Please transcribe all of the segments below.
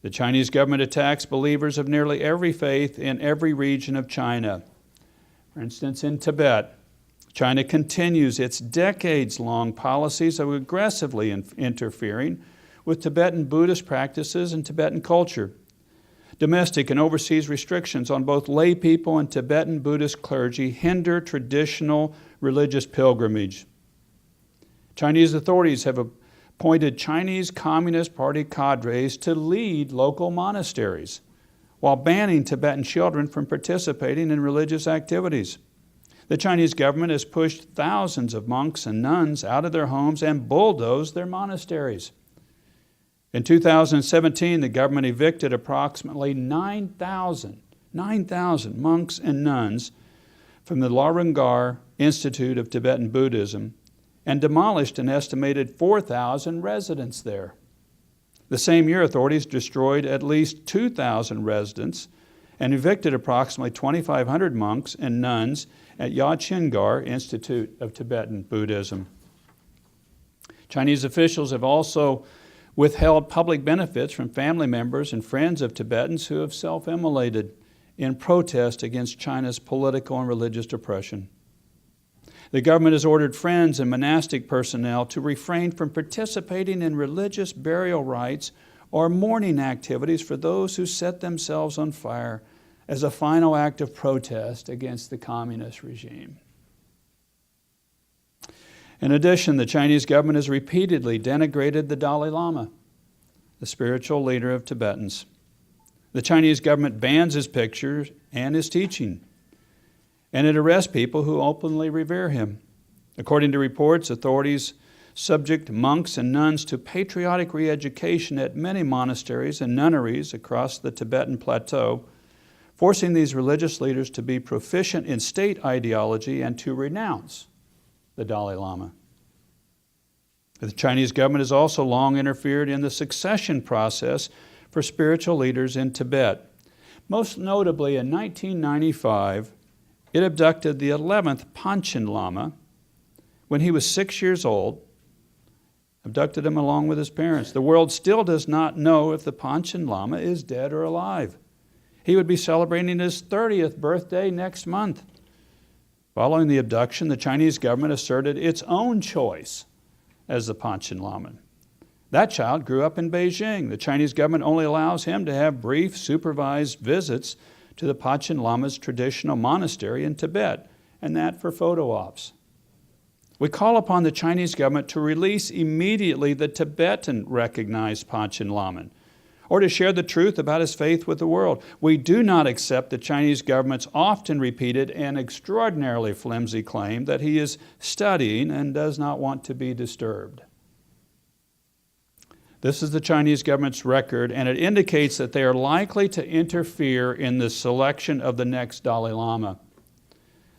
The Chinese government attacks believers of nearly every faith in every region of China. For instance, in Tibet, China continues its decades-long policies of aggressively interfering with Tibetan Buddhist practices and Tibetan culture. Domestic and overseas restrictions on both lay people and Tibetan Buddhist clergy hinder traditional religious pilgrimage. Chinese authorities have appointed Chinese Communist Party cadres to lead local monasteries, while banning Tibetan children from participating in religious activities. The Chinese government has pushed thousands of monks and nuns out of their homes and bulldozed their monasteries. In 2017, the government evicted approximately 9,000 monks and nuns from the Larungar Institute of Tibetan Buddhism and demolished an estimated 4,000 residents there. The same year, authorities destroyed at least 2,000 residents and evicted approximately 2,500 monks and nuns at Yachingar Institute of Tibetan Buddhism. Chinese officials have also withheld public benefits from family members and friends of Tibetans who have self-immolated in protest against China's political and religious oppression. The government has ordered friends and monastic personnel to refrain from participating in religious burial rites or mourning activities for those who set themselves on fire as a final act of protest against the communist regime. In addition, the Chinese government has repeatedly denigrated the Dalai Lama, the spiritual leader of Tibetans. The Chinese government bans his pictures and his teaching, and it arrests people who openly revere him. According to reports, authorities subject monks and nuns to patriotic re-education at many monasteries and nunneries across the Tibetan plateau, forcing these religious leaders to be proficient in state ideology and to renounce the Dalai Lama. The Chinese government has also long interfered in the succession process for spiritual leaders in Tibet. Most notably, in 1995, it abducted the 11th Panchen Lama when he was 6 years old, abducted him along with his parents. The world still does not know if the Panchen Lama is dead or alive. He would be celebrating his 30th birthday next month. Following the abduction, the Chinese government asserted its own choice as the Panchen Lama. That child grew up in Beijing. The Chinese government only allows him to have brief, supervised visits to the Panchen Lama's traditional monastery in Tibet, and that for photo ops. We call upon the Chinese government to release immediately the Tibetan-recognized Panchen Lama, or to share the truth about his faith with the world. We do not accept the Chinese government's often repeated and extraordinarily flimsy claim that he is studying and does not want to be disturbed. This is the Chinese government's record, and it indicates that they are likely to interfere in the selection of the next Dalai Lama.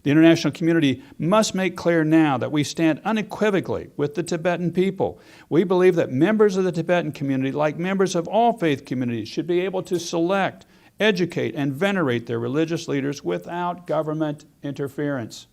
The international community must make clear now that we stand unequivocally with the Tibetan people. We believe that members of the Tibetan community, like members of all faith communities, should be able to select, educate, and venerate their religious leaders without government interference.